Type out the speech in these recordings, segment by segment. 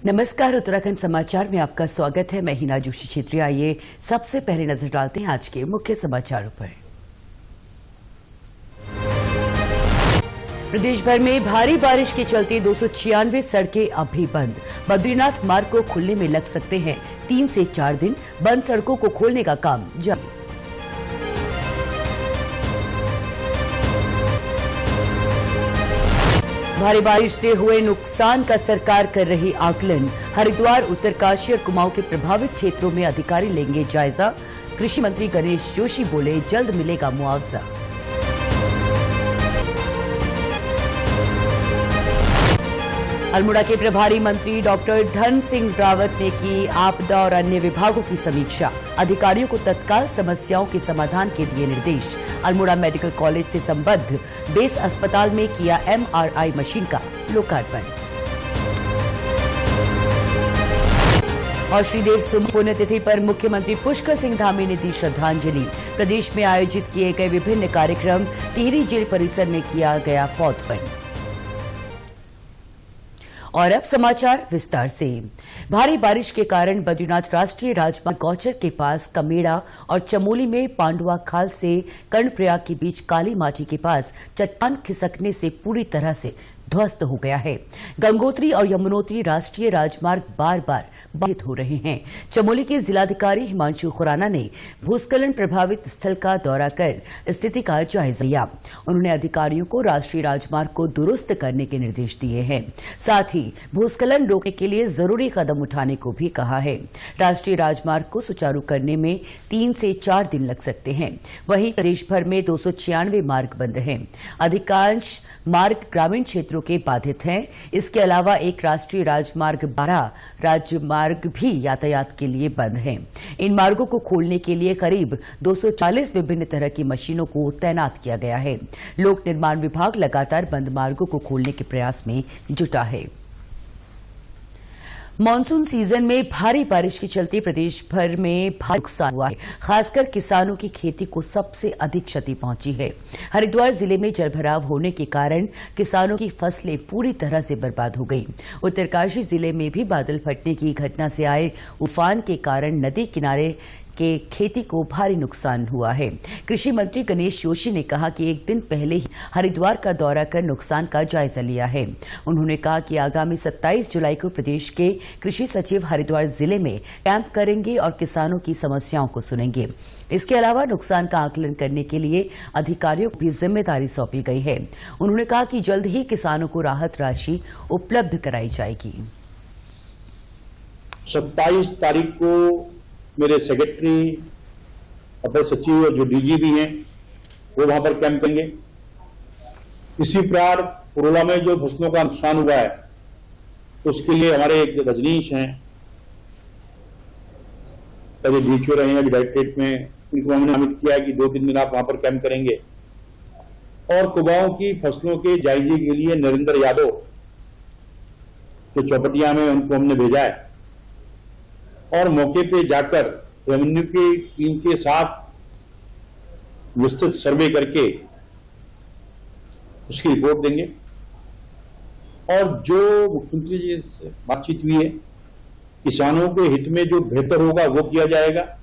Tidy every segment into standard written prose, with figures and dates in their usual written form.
नमस्कार, उत्तराखंड समाचार में आपका स्वागत है। मैं हिना जोशी छेत्री। आइए सबसे पहले नजर डालते हैं आज के मुख्य समाचारों पर। प्रदेश भर में भारी बारिश के चलते 296 सड़कें अब भी बंद। बद्रीनाथ मार्ग को खुलने में लग सकते हैं 3 से 4 दिन। बंद सड़कों को खोलने का काम जारी। भारी बारिश से हुए नुकसान का सरकार कर रही आकलन। हरिद्वार, उत्तरकाशी और कुमाऊं के प्रभावित क्षेत्रों में अधिकारी लेंगे जायजा। कृषि मंत्री गणेश जोशी बोले, जल्द मिलेगा मुआवजा। अल्मोड़ा के प्रभारी मंत्री डॉक्टर धन सिंह रावत ने की आपदा और अन्य विभागों की समीक्षा। अधिकारियों को तत्काल समस्याओं के समाधान के दिए निर्देश। अल्मोड़ा मेडिकल कॉलेज से संबद्ध बेस अस्पताल में किया MRI मशीन का लोकार्पण। और श्रीदेव सुमन पुण्यतिथि पर मुख्यमंत्री पुष्कर सिंह धामी ने दी श्रद्धांजलि। प्रदेश में आयोजित किए गए विभिन्न कार्यक्रम। टिहरी जेल परिसर में किया गया पौधरोपण। और अब समाचार विस्तार से। भारी बारिश के कारण बद्रीनाथ राष्ट्रीय राजमार्ग गौचर के पास कमेड़ा और चमोली में पांडुआ खाल से कर्णप्रयाग के बीच काली माटी के पास चट्टान खिसकने से पूरी तरह से ध्वस्त हो गया है। गंगोत्री और यमुनोत्री राष्ट्रीय राजमार्ग बार बार बाधित हो रहे हैं। चमोली के जिलाधिकारी हिमांशु खुराना ने भूस्खलन प्रभावित स्थल का दौरा कर स्थिति का जायजा लिया। उन्होंने अधिकारियों को राष्ट्रीय राजमार्ग को दुरुस्त करने के निर्देश दिए हैं। साथ ही भूस्खलन रोकने के लिए जरूरी कदम उठाने को भी कहा है। राष्ट्रीय राजमार्ग को सुचारू करने में 3 से 4 दिन लग सकते हैं। वहीं प्रदेश भर में 296 मार्ग बंद हैं। अधिकांश मार्ग ग्रामीण क्षेत्रों के बाधित हैं। इसके अलावा एक राष्ट्रीय राजमार्ग 12 राजमार्ग भी यातायात के लिए बंद हैं। इन मार्गों को खोलने के लिए करीब 240 विभिन्न तरह की मशीनों को तैनात किया गया है। लोक निर्माण विभाग लगातार बंद मार्गों को खोलने के प्रयास में जुटा है। मानसून सीजन में भारी बारिश के चलते प्रदेश भर में भारी नुकसान हुआ है। खासकर किसानों की खेती को सबसे अधिक क्षति पहुंची है। हरिद्वार जिले में जलभराव होने के कारण किसानों की फसलें पूरी तरह से बर्बाद हो गई। उत्तरकाशी जिले में भी बादल फटने की घटना से आए उफान के कारण नदी किनारे के खेती को भारी नुकसान हुआ है। कृषि मंत्री गणेश जोशी ने कहा कि एक दिन पहले ही हरिद्वार का दौरा कर नुकसान का जायजा लिया है। उन्होंने कहा कि आगामी 27 जुलाई को प्रदेश के कृषि सचिव हरिद्वार जिले में कैंप करेंगे और किसानों की समस्याओं को सुनेंगे। इसके अलावा नुकसान का आकलन करने के लिए अधिकारियों को भी जिम्मेदारी सौंपी गई है। उन्होंने कहा कि जल्द ही किसानों को राहत राशि उपलब्ध कराई जाएगी। 27 तारीख को मेरे सेक्रेटरी, अपर सचिव और जो डीजी भी हैं वो वहां पर कैंप करेंगे। इसी प्रकार पुरोला में जो फसलों का नुकसान हुआ है उसके लिए हमारे एक रजनीश हैं, पहले डीएचओ रहे हैं डायरेक्टरेट में, उनको हमने नामित किया है कि 2-3 दिन आप वहां पर कैंप करेंगे। और कुमाऊं की फसलों के जायजे के लिए नरेंद्र यादव जो चौपटिया में, उनको हमने भेजा है और मौके पे जाकर रेवेन्यू की टीम के साथ विस्तृत सर्वे करके उसकी रिपोर्ट देंगे। और जो मुख्यमंत्री जी से बातचीत हुई है, किसानों के हित में जो बेहतर होगा वो किया जाएगा।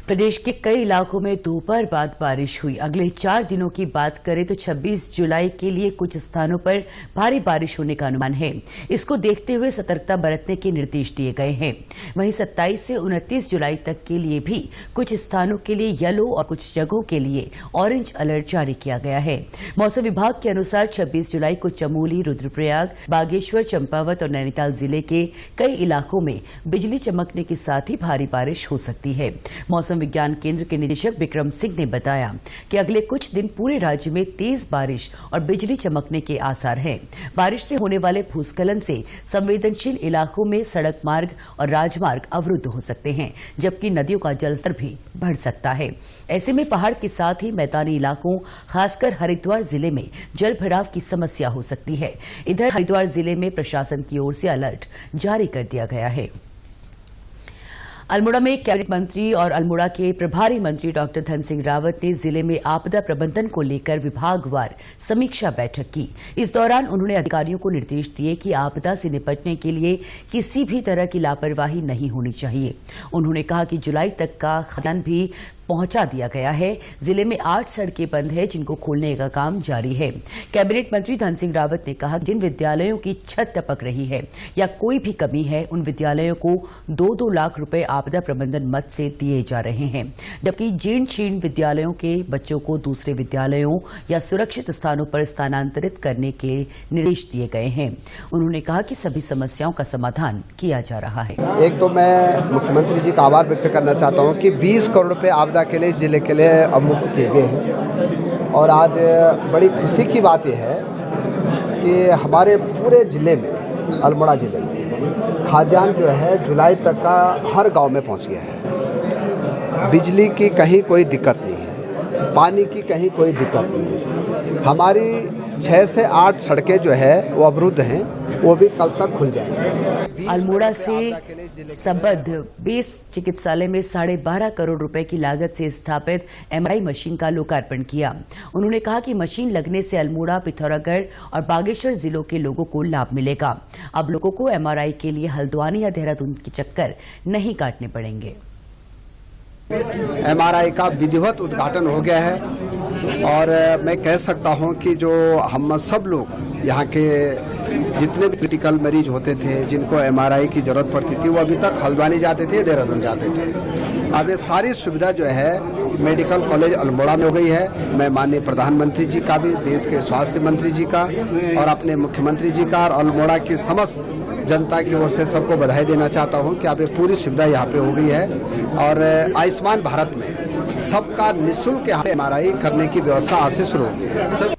प्रदेश के कई इलाकों में दोपहर बाद बारिश हुई। अगले 4 दिनों की बात करें तो 26 जुलाई के लिए कुछ स्थानों पर भारी बारिश होने का अनुमान है। इसको देखते हुए सतर्कता बरतने के निर्देश दिए गए हैं। वहीं 27 से 29 जुलाई तक के लिए भी कुछ स्थानों के लिए येलो और कुछ जगहों के लिए ऑरेंज अलर्ट जारी किया गया है। मौसम विभाग के अनुसार 26 जुलाई को चमोली, रुद्रप्रयाग, बागेश्वर, चंपावत और नैनीताल जिले के कई इलाकों में बिजली चमकने के साथ ही भारी बारिश हो सकती है। मौसम विज्ञान केंद्र के निदेशक विक्रम सिंह ने बताया कि अगले कुछ दिन पूरे राज्य में तेज बारिश और बिजली चमकने के आसार हैं। बारिश से होने वाले भूस्खलन से संवेदनशील इलाकों में सड़क मार्ग और राजमार्ग अवरुद्ध हो सकते हैं, जबकि नदियों का जलस्तर भी बढ़ सकता है। ऐसे में पहाड़ के साथ ही मैदानी इलाकों, खासकर हरिद्वार जिले में जल भराव की समस्या हो सकती है। इधर हरिद्वार जिले में प्रशासन की ओर से अलर्ट जारी कर दिया गया है। अल्मोड़ा में कैबिनेट मंत्री और अल्मोड़ा के प्रभारी मंत्री डॉक्टर धन सिंह रावत ने जिले में आपदा प्रबंधन को लेकर विभागवार समीक्षा बैठक की। इस दौरान उन्होंने अधिकारियों को निर्देश दिए कि आपदा से निपटने के लिए किसी भी तरह की लापरवाही नहीं होनी चाहिए। उन्होंने कहा कि जुलाई तक का खाद्यान्न भी पहुंचा दिया गया है। जिले में 8 सड़कें बंद है जिनको खोलने का काम जारी है। कैबिनेट मंत्री धन सिंह रावत ने कहा जिन विद्यालयों की छत टपक रही है या कोई भी कमी है उन विद्यालयों को 2-2 लाख रुपए आपदा प्रबंधन मद से दिए जा रहे हैं, जबकि जीर्ण शीर्ण विद्यालयों के बच्चों को दूसरे विद्यालयों या सुरक्षित स्थानों पर स्थानांतरित करने के निर्देश दिए गए हैं। उन्होंने कहा कि सभी समस्याओं का समाधान किया जा रहा है। एक तो मैं मुख्यमंत्री जी का आभार व्यक्त करना चाहता हूं कि 20 करोड़ रुपए आपदा के लिए इस जिले के लिए अवमुक्त किए गए हैं और आज बड़ी खुशी की बात यह है कि हमारे पूरे जिले में, अल्मोड़ा जिले में खाद्यान्न जो है जुलाई तक का हर गांव में पहुंच गया है। बिजली की कहीं कोई दिक्कत नहीं है, पानी की कहीं कोई दिक्कत नहीं है। हमारी 6 से 8 सड़कें जो है वो अवरुद्ध हैं, वो भी कल तक खुल जाएंगी। अल्मोड़ा से संबद्ध बेस चिकित्सालय में 12.5 करोड़ रुपए की लागत से स्थापित MRI मशीन का लोकार्पण किया। उन्होंने कहा कि मशीन लगने से अल्मोड़ा, पिथौरागढ़ और बागेश्वर जिलों के लोगों को लाभ मिलेगा। अब लोगों को MRI के लिए हल्द्वानी या देहरादून के चक्कर नहीं काटने पड़ेंगे। MRI का विधिवत उद्घाटन हो गया है और मैं कह सकता हूं कि जो हम सब लोग यहाँ के जितने भी क्रिटिकल मरीज होते थे जिनको MRI की जरूरत पड़ती थी वो अभी तक हल्द्वानी जाते थे, देहरादून जाते थे। अब ये सारी सुविधा जो है मेडिकल कॉलेज अल्मोड़ा में हो गई है। मैं माननीय प्रधानमंत्री जी का भी, देश के स्वास्थ्य मंत्री जी का और अपने मुख्यमंत्री जी का और अल्मोड़ा की समस्त जनता की ओर से सबको बधाई देना चाहता हूं कि अब ये पूरी सुविधा यहाँ पे हो गई है और आयुष्मान भारत में सबका निःशुल्क यहाँ MRI करने की व्यवस्था आज से शुरू हो गई है।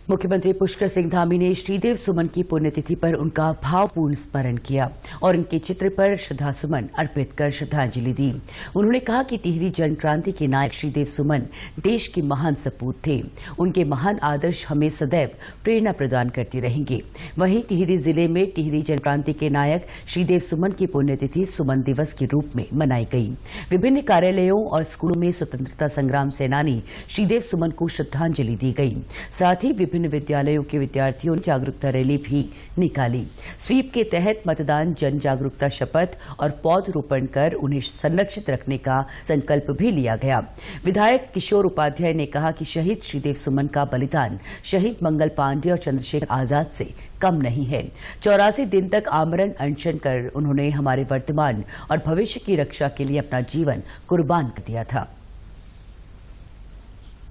मुख्यमंत्री पुष्कर सिंह धामी ने श्रीदेव सुमन की पुण्यतिथि पर उनका भावपूर्ण स्मरण किया और उनके चित्र पर श्रद्धासुमन अर्पित कर श्रद्धांजलि दी। उन्होंने कहा कि टिहरी जन क्रांति के नायक श्रीदेव सुमन देश के महान सपूत थे। उनके महान आदर्श हमें सदैव प्रेरणा प्रदान करते रहेंगे। वहीं टिहरी जिले में टिहरी जन क्रांति के नायक श्रीदेव सुमन की पुण्यतिथि सुमन दिवस के रूप में मनाई गई। विभिन्न कार्यालयों और स्कूलों में स्वतंत्रता संग्राम सेनानी श्रीदेव सुमन को श्रद्धांजलि दी गई। साथ ही विभिन्न विद्यालयों के विद्यार्थियों ने जागरूकता रैली भी निकाली। स्वीप के तहत मतदान, जन जागरूकता शपथ और पौधरोपण कर उन्हें संरक्षित रखने का संकल्प भी लिया गया। विधायक किशोर उपाध्याय ने कहा कि शहीद श्रीदेव सुमन का बलिदान शहीद मंगल पांडे और चंद्रशेखर आजाद से कम नहीं है। 84 दिन तक आमरण अनशन कर उन्होंने हमारे वर्तमान और भविष्य की रक्षा के लिए अपना जीवन कुर्बान कर दिया था।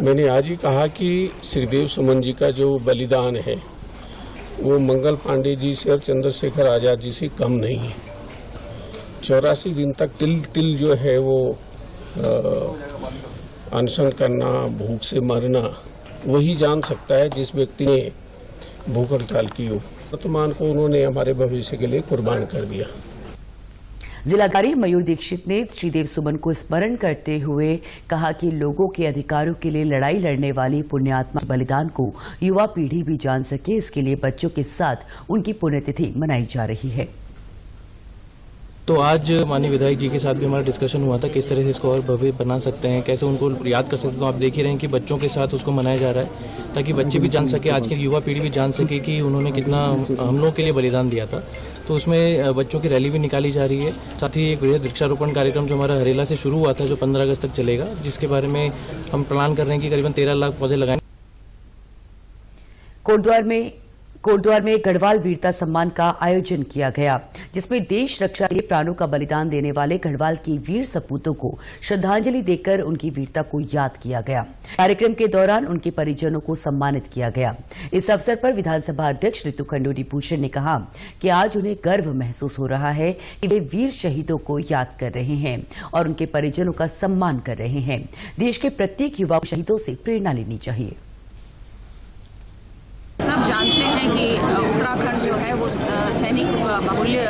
मैंने आज ही कहा कि श्रीदेव सुमन जी का जो बलिदान है वो मंगल पांडे जी से और चंद्रशेखर आजाद जी से कम नहीं है। 84 दिन तक तिल तिल जो है वो अनशन करना, भूख से मरना वही जान सकता है जिस व्यक्ति ने भूख हड़ताल की हो। वर्तमान को उन्होंने हमारे भविष्य के लिए कुर्बान कर दिया। जिलाधिकारी मयूर दीक्षित ने श्रीदेव सुमन को स्मरण करते हुए कहा कि लोगों के अधिकारों के लिए लड़ाई लड़ने वाली पुण्यात्मा के बलिदान को युवा पीढ़ी भी जान सके, इसके लिए बच्चों के साथ उनकी पुण्यतिथि मनाई जा रही है। तो आज माननीय विधायक जी के साथ भी हमारा डिस्कशन हुआ था किस तरह से इसको और भव्य बना सकते हैं, कैसे उनको याद कर सकते हैं। तो आप देख ही रहे हैं कि बच्चों के साथ उसको मनाया जा रहा है ताकि बच्चे भी जान सके, आज की युवा पीढ़ी भी जान सके कि उन्होंने कितना हम लोगों के लिए बलिदान दिया था। तो उसमें बच्चों की रैली भी निकाली जा रही है। साथ ही एक वृहद वृक्षारोपण कार्यक्रम जो हमारा हरेला से शुरू हुआ था जो 15 अगस्त तक चलेगा, जिसके बारे में हम प्लान कर रहे हैं कि करीबन 13 लाख पौधे लगाएंगे। कोटद्वार में गढ़वाल वीरता सम्मान का आयोजन किया गया, जिसमें देश रक्षा के लिए प्राणों का बलिदान देने वाले गढ़वाल की वीर सपूतों को श्रद्धांजलि देकर उनकी वीरता को याद किया गया। कार्यक्रम के दौरान उनके परिजनों को सम्मानित किया गया। इस अवसर पर विधानसभा अध्यक्ष ऋतु खंडूरी भूषण ने कहा कि आज उन्हें गर्व महसूस हो रहा है कि वे वीर शहीदों को याद कर रहे हैं और उनके परिजनों का सम्मान कर रहे हैं। देश के प्रत्येक युवा को शहीदों से प्रेरणा लेनी चाहिए। सब जानते हैं कि उत्तराखंड जो है वो सैनिक बाहुल्य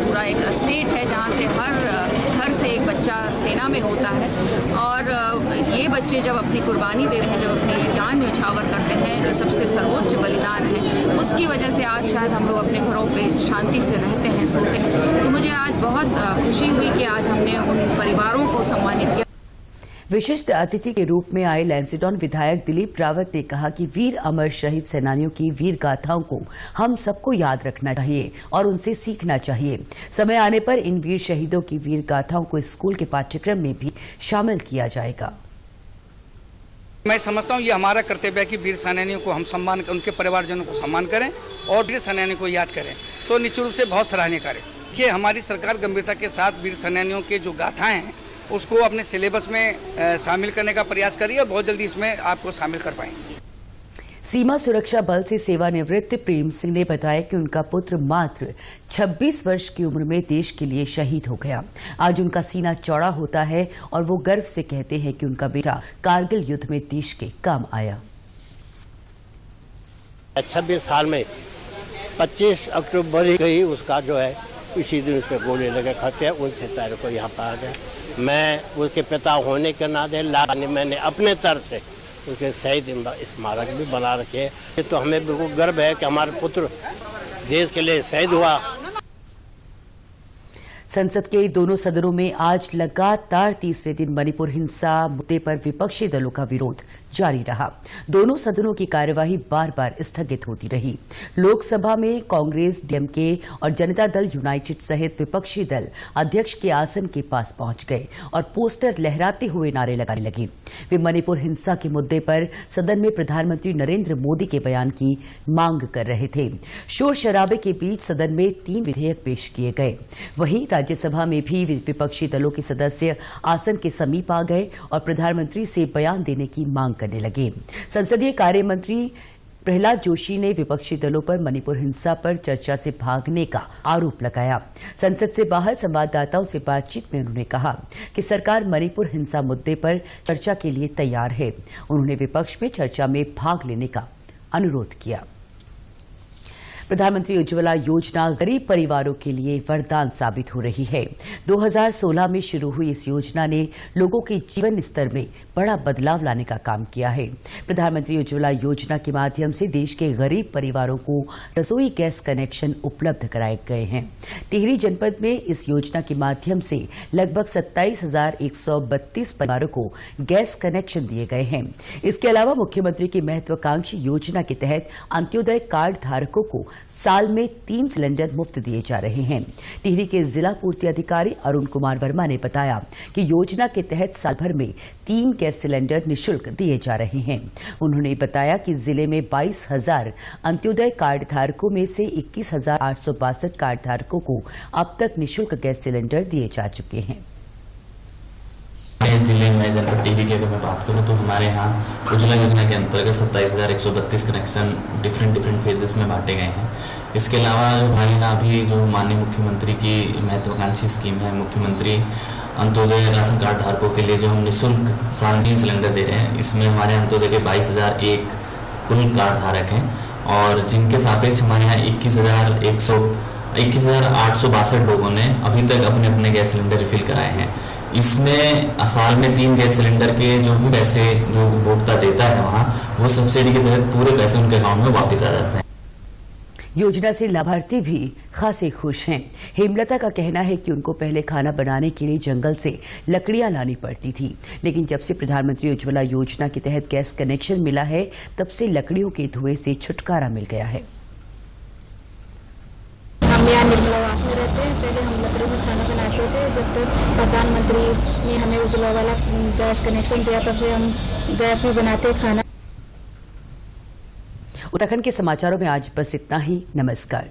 पूरा एक स्टेट है जहाँ से हर घर से एक बच्चा सेना में होता है और ये बच्चे जब अपनी कुर्बानी दे रहे हैं, जब अपनी जान न्यौछावर करते हैं, जो सबसे सर्वोच्च बलिदान है, उसकी वजह से आज शायद हम लोग अपने घरों पे शांति से रहते हैं, सोते हैं। तो मुझे आज बहुत बहुत खुशी हुई कि आज हमने उन परिवारों को सम्मानित किया। विशिष्ट अतिथि के रूप में आए लैंसडॉन विधायक दिलीप रावत ने कहा कि वीर अमर शहीद सेनानियों की वीर गाथाओं को हम सबको याद रखना चाहिए और उनसे सीखना चाहिए। समय आने पर इन वीर शहीदों की वीर गाथाओं को स्कूल के पाठ्यक्रम में भी शामिल किया जाएगा। मैं समझता हूँ ये हमारा कर्तव्य है कि वीर सेनानियों को हम सम्मान, उनके परिवारजनों को सम्मान करें और वीर सेनानियों को याद करें। तो निश्चित रूप से बहुत सराहनीय कार्य कि हमारी सरकार गंभीरता के साथ वीर सेनानियों के जो गाथाएं हैं उसको अपने सिलेबस में शामिल करने का प्रयास करिए और बहुत जल्दी इसमें आपको शामिल कर पाएंगे। सीमा सुरक्षा बल से सेवानिवृत्त प्रेम सिंह ने बताया कि उनका पुत्र मात्र 26 वर्ष की उम्र में देश के लिए शहीद हो गया। आज उनका सीना चौड़ा होता है और वो गर्व से कहते हैं कि उनका बेटा कारगिल युद्ध में देश के काम आया। 26 साल में 25 अक्टूबर ही गई उसका जो है इसी दिन उस पर गोली लगे खाते हैं। 29 तारीख को यहाँ पर आ गया। मैं उसके पिता होने के नाते मैंने अपने तरफ से उसके शहीद स्मारक भी बना रखे हैं। तो हमें बिल्कुल गर्व है कि हमारा पुत्र देश के लिए शहीद हुआ। संसद के दोनों सदनों में आज लगातार तीसरे दिन मणिपुर हिंसा मुद्दे पर विपक्षी दलों का विरोध जारी रहा। दोनों सदनों की कार्यवाही बार बार स्थगित होती रही। लोकसभा में कांग्रेस, डीएमके और जनता दल यूनाइटेड सहित विपक्षी दल अध्यक्ष के आसन के पास पहुंच गए और पोस्टर लहराते हुए नारे लगाने लगे। वे मणिपुर हिंसा के मुद्दे पर सदन में प्रधानमंत्री नरेंद्र मोदी के बयान की मांग कर रहे थे। शोर शराबे के बीच सदन में 3 विधेयक पेश किए गए। वहीं राज्यसभा में भी विपक्षी दलों के सदस्य आसन के समीप आ गए और प्रधानमंत्री से बयान देने की मांग करने लगे। संसदीय कार्य मंत्री प्रहलाद जोशी ने विपक्षी दलों पर मणिपुर हिंसा पर चर्चा से भागने का आरोप लगाया। संसद से बाहर संवाददाताओं से बातचीत में उन्होंने कहा कि सरकार मणिपुर हिंसा मुद्दे पर चर्चा के लिए तैयार है। उन्होंने विपक्ष में चर्चा में भाग लेने का अनुरोध किया। प्रधानमंत्री उज्ज्वला योजना गरीब परिवारों के लिए वरदान साबित हो रही है। 2016 में शुरू हुई इस योजना ने लोगों के जीवन स्तर में बड़ा बदलाव लाने का काम किया है। प्रधानमंत्री उज्ज्वला योजना के माध्यम से देश के गरीब परिवारों को रसोई गैस कनेक्शन उपलब्ध कराए गए हैं। टिहरी जनपद में इस योजना के माध्यम से लगभग 27,132 परिवारों को गैस कनेक्शन दिए गए हैं। इसके अलावा मुख्यमंत्री की महत्वाकांक्षी योजना के तहत अंत्योदय कार्ड धारकों को साल में 3 सिलेंडर मुफ्त दिए जा रहे हैं। टिहरी के जिला पूर्ति अधिकारी अरुण कुमार वर्मा ने बताया कि योजना के तहत साल भर में 3 गैस सिलेंडर निःशुल्क दिए जा रहे हैं। उन्होंने बताया कि जिले में 22,000 अंत्योदय कार्ड धारकों में से 21,862 कार्ड धारकों को अब तक निःशुल्क गैस सिलेंडर दिए जा चुके हैं। जिले में जनपद टिहरी की अगर मैं बात करूं तो हमारे यहाँ उज्ज्वला योजना के अंतर्गत 27,132 कनेक्शन डिफरेंट फेजेस में बांटे गए हैं। इसके अलावा हमारे यहाँ अभी जो माननीय मुख्यमंत्री की महत्वाकांक्षी स्कीम है, मुख्यमंत्री अंत्योदय राशन कार्ड धारकों के लिए जो हम निःशुल्क साल 3 सिलेंडर दे रहे हैं, इसमें हमारे अंत्योदय के 22,001 कुल कार्ड धारक हैं और जिनके सापेक्ष हमारे यहाँ 21,862 लोगों ने अभी तक अपने अपने गैस सिलेंडर रिफिल कराए हैं। इसमें साल में 3 गैस सिलेंडर के जो भी पैसे जो उपभोक्ता देता है वहाँ, वो सब्सिडी के तहत पूरे पैसे उनके अकाउंट में वापस आ जाते हैं। योजना से लाभार्थी भी खासे खुश हैं। हेमलता का कहना है कि उनको पहले खाना बनाने के लिए जंगल से लकड़ियां लानी पड़ती थी, लेकिन जब से प्रधानमंत्री उज्ज्वला योजना के तहत गैस कनेक्शन मिला है, तब से लकड़ियों के धुएं से छुटकारा मिल गया है। हम यहाँ निर्मलावास में रहते हैं। पहले हम लकड़ी में खाना बनाते थे। जब तक प्रधानमंत्री ने हमें उज्ज्वला वाला गैस कनेक्शन दिया, तब से हम गैस में बनाते खाना। उत्तराखंड के समाचारों में आज बस इतना ही। नमस्कार।